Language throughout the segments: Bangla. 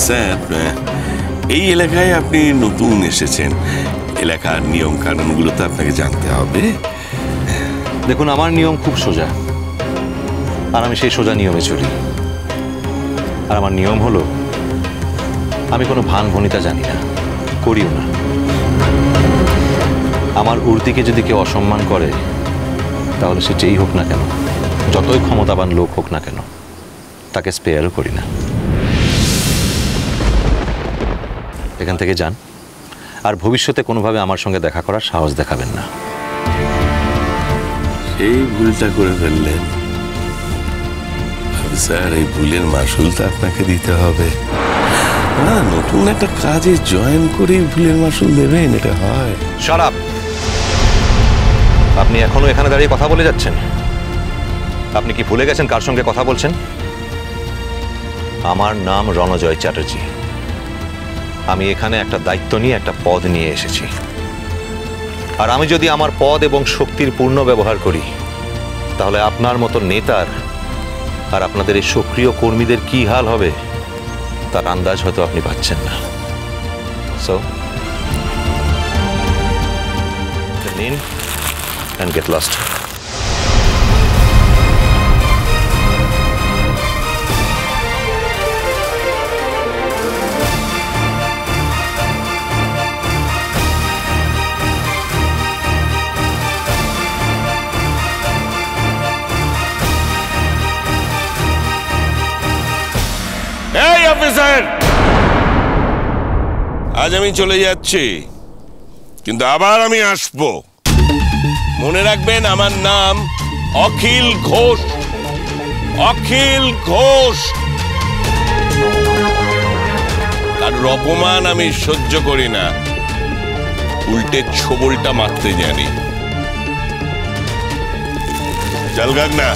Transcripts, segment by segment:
স্যার, এই এলাকায় আপনি নতুন এসেছেন, এলাকার নিয়ম কানুনগুলো তো আপনাকে জানতে হবে। দেখুন, আমার নিয়ম খুব সোজা, আর আমি সেই সোজা নিয়মে চলি। আর আমার নিয়ম হলো, আমি কোনো ভান ভনিতা জানি না, করিও না। আমার উর্দিকে যদি কেউ অসম্মান করে, তাহলে সে যেই হোক না কেন, যতই ক্ষমতাবান লোক হোক না কেন, তাকে স্পেয়ারও করি না। এখান থেকে যান, আর ভবিষ্যতে কোনোভাবে আমার সঙ্গে দেখা করার সাহস দেখাবেন না। এই ভুলটা করে ফেললেন স্যার, এই ভুলের মাসুল তো আপনাকে দিতে হবে। না, নতুন একটা কাজে জয়েন করে ভুলের মাসুল দেবেন, এটা হয়? Shut up! আপনি এখনো এখানে দাঁড়িয়ে কথা বলে যাচ্ছেন? আপনি কি ভুলে গেছেন কার সঙ্গে কথা বলছেন? আমার নাম রণজয় চ্যাটার্জি। আমি এখানে একটা দায়িত্ব নিয়ে, একটা পদ নিয়ে এসেছি। আর আমি যদি আমার পদ এবং শক্তির পূর্ণ ব্যবহার করি, তাহলে আপনার মতো নেতার আর আপনাদের এই সক্রিয় কর্মীদের কি হাল হবে তার আন্দাজ হয়তো আপনি পাচ্ছেন না। সো নিন and get lost. এই অফিসার, আজ আমি চলে যাচ্ছি, কিন্তু আবার আমি আসবো। মনে রাখবেন, আমার নাম অখিল ঘোষ। অখিল ঘোষ। কারোর অপমান আমি সহ্য করি না, উল্টে ছোবলটা মারতে জানি। চল গাগনা।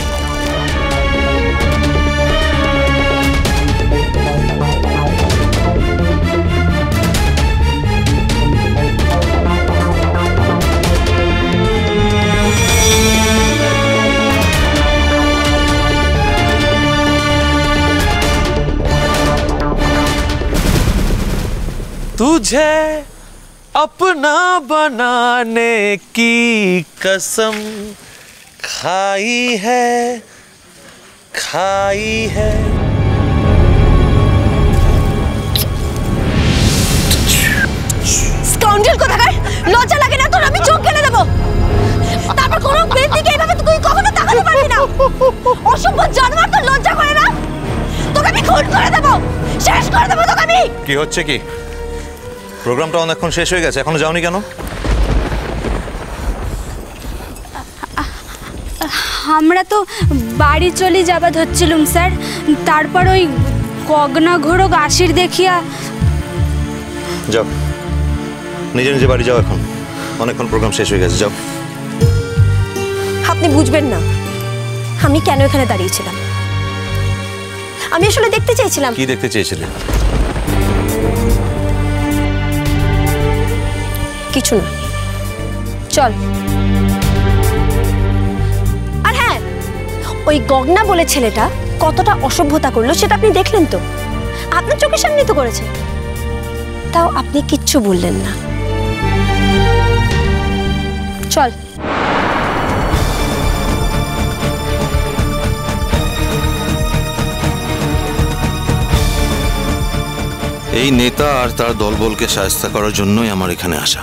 तुझे अपना बनाने की कसम खाई है, खाई है। স্কাউন্ডেল কোথাকার, লজ্জা লাগে না তোর? আমি চোখ গেলে দেবো, তারপর কোনো মেয়ের দিকে এইভাবে তুই কখনো তাকাতে পারবি না। অসভ্য জানোয়ার, তোর লজ্জা করে না? তোকে আমি খুন করে দেবো, শেষ করে দেবো তোকে আমি। কি হচ্ছে কি? প্রোগ্রামটা অনেকক্ষণ শেষ হয়ে গেছে, এখনো যাওনি কেন? আমরা তো বাড়ি চলে যাবার ধরছিলাম স্যার, তারপর ওই গগনা ঘোরক আশির দেখিয়া। যাও, নিজে নিজে বাড়ি যাও, এখন অনেকক্ষণ প্রোগ্রাম শেষ হয়ে গেছে, যাও। আপনি বুঝবেন না আমি কেন এখানে দাঁড়িয়েছিলাম। আমি আসলে দেখতে চাইছিলাম। কি দেখতে চেয়েছিলে? কিছু না, চল। আর হ্যাঁ, ওই গগনা বলে ছেলেটা কতটা অসভ্যতা করলো সেটা আপনি দেখলেন তো, আপনার চোখের সামনে তো করেছে, তাও আপনি কিচ্ছু বললেন না। চল। এই নেতা আর তার দলবলকে শায়েস্তা করার জন্যই আমার এখানে আসা।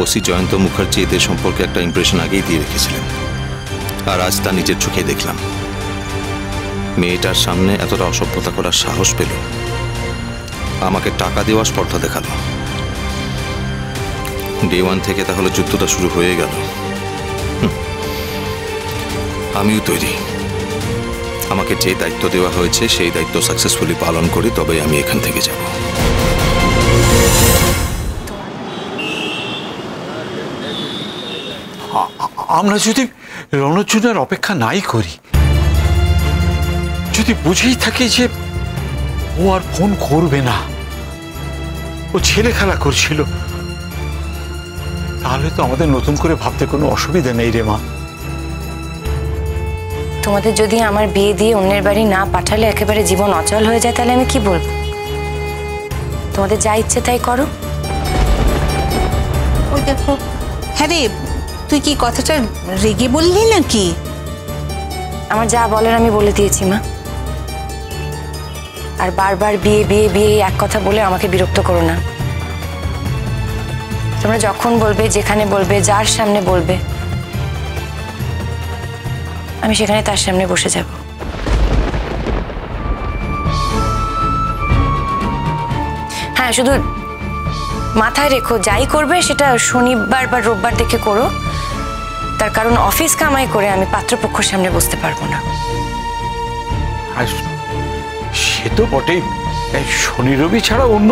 ওসি জয়ন্ত মুখার্জি এদের সম্পর্কে একটা ইমপ্রেশন আগেই দিয়ে রেখেছিলেন, আর আজ তা নিজের চোখে দেখলাম। মেয়েটার সামনে এতটা অসভ্যতা করার সাহস পেল, আমাকে টাকা দেওয়ার স্পর্ধা দেখালো। ডে 1 থেকে তাহলে যুদ্ধটা শুরু হয়ে গেল। আমিও তৈরি। আমাকে যে দায়িত্ব দেওয়া হয়েছে সেই দায়িত্ব সাকসেসফুলি পালন করি, তবে আমি এখান থেকে যাব। আমরা যদি রণচুনের অপেক্ষা নাই করি, যদি বুঝেই থাকি যে ও আর ফোন করবে না, ও ছেলে খেলা করছিল, তাহলে তো আমাদের নতুন করে ভাবতে কোনো অসুবিধা নেই রে মা। তোমাদের যদি আমার বিয়ে দিয়ে অন্যের বাড়ি না পাঠালে একেবারে জীবন অচল হয়ে যায়, তাহলে আমি কি বলবো? তোমাদের যা ইচ্ছে তাই করো। ওই দেখো, হ্যাঁ রে, তুই কি কথাটা রেগে বললি নাকি? আমার যা বলার আমি বলে দিয়েছি মা। আর বারবার বিয়ে বিয়ে বিয়ে এক কথা বলে আমাকে বিরক্ত করো না। তোমরা যখন বলবে, যেখানে বলবে, যার সামনে বলবে, আমি সেখানে তার সামনে বসে যাব। হ্যাঁ, শুধু মাথায় রেখো, যাই করবে সেটা শনিবার বা রোববার দেখে করো। তার কারণ অফিস কামাই করে আমি পাত্রপক্ষের সামনে বসতে পারবো না। আর সে তো বটেই, শনি রবি ছাড়া অন্য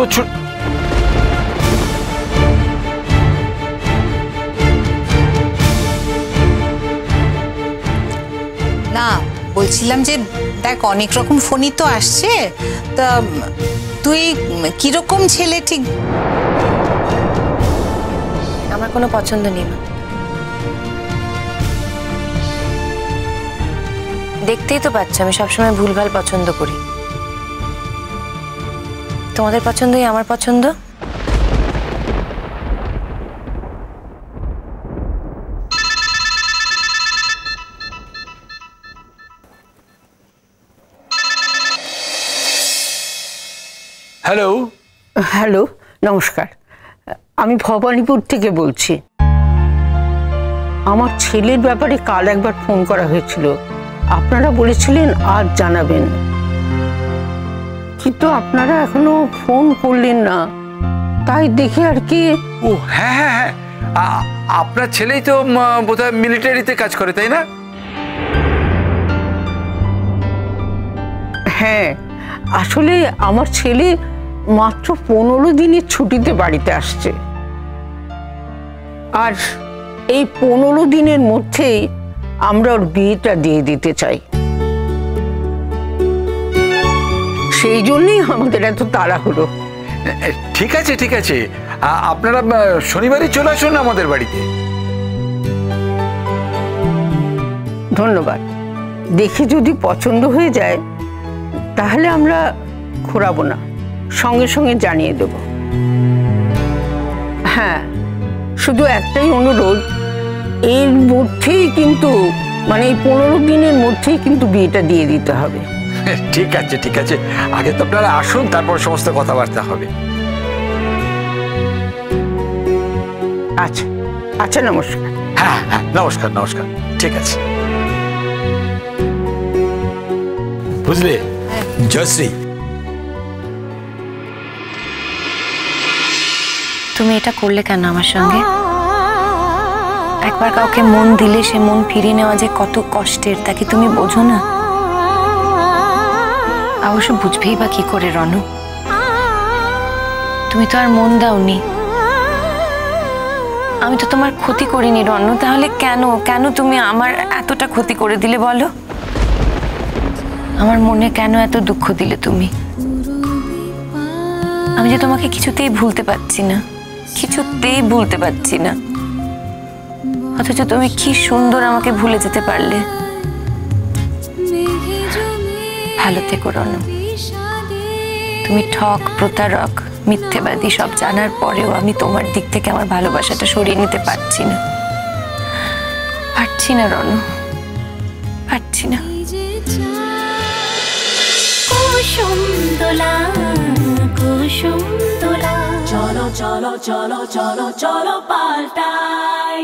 না, বলছিলাম যে দেখ, অনেক রকম ফোনই তো আসছে, তা তুই কিরকম ছেলে ঠিক? আমার কোনো পছন্দ নেই মা। দেখতেই তো পাচ্ছ আমি সবসময় ভুলভাল পছন্দ করি। তোমাদের পছন্দই আমার পছন্দ। হ্যালো। হ্যালো, নমস্কার। আমি ভবানীপুর থেকে বলছি। আমার ছেলের ব্যাপারে কাল একবার ফোন করা হয়েছিল, আপনারা বলেছিলেন আজ জানাবেন, কিন্তু আপনারা এখনো ফোন করলেন না, তাই দেখে আর কি। ও হ্যাঁ হ্যাঁ হ্যাঁ, আপনার ছেলেই তো বোধহয় মিলিটারিতে কাজ করে, তাই না? হ্যাঁ, আসলে আমার ছেলে মাত্র 15 দিনের ছুটিতে বাড়িতে আসছে, আর এই 15 দিনের মধ্যেই আমরা ওর বিয়েটা দিয়ে দিতে চাই। সেই জন্যই আমাদের এত তাড়াহুড়ো। ঠিক আছে ঠিক আছে, আপনারা শনিবারই চলে আসুন আমাদের বাড়িতে। ধন্যবাদ। দেখে যদি পছন্দ হয়ে যায় তাহলে আমরা ঘোরাবো না, সঙ্গে সঙ্গে জানিয়ে দেব। হ্যাঁ, শুধু একটাই অনুরোধ, এর মধ্যেই কিন্তু মানে এই 15 দিনের মধ্যেই কিন্তু বিয়েটা দিয়ে দিতে হবে। ঠিক আছে ঠিক আছে, আগে তো আপনারা আসুন, তারপর সমস্ত কথাবার্তা হবে। আচ্ছা আচ্ছা, নমস্কার। হ্যাঁ হ্যাঁ, নমস্কার নমস্কার, ঠিক আছে। বুঝলে জয়শ্রী, তুমি এটা করলে কেন আমার সঙ্গে? একবার কাউকে মন দিলে সে মন ফিরিয়ে নেওয়া যে কত কষ্টের, তা কি তুমি বোঝো না? অবশ্য বুঝবেই বা কি করে রনু, তুমি তো আর মন দাওনি। আমি তো তোমার ক্ষতি করিনি রনু, তাহলে কেন কেন তুমি আমার এতটা ক্ষতি করে দিলে বলো? আমার মনে কেন এত দুঃখ দিলে তুমি? আমি যে তোমাকে কিছুতেই ভুলতে পারছি না, কিছুতেই ভুলতে পারছি না, অথচ তুমি কি সুন্দর আমাকে ভুলে যেতে পারলে। ভালো থেকো রনু। তুমি ঠক, প্রতারক, মিথ্যেবাদী সব জানার পরেও আমি তোমার দিক থেকে আমার ভালোবাসাটা সরিয়ে নিতে পারছি না, পারছি না রনু, পারছি না। কুসুম দোলা কুসুম দোলা, চলো চলো চলো চলো চলো পাল্টাই।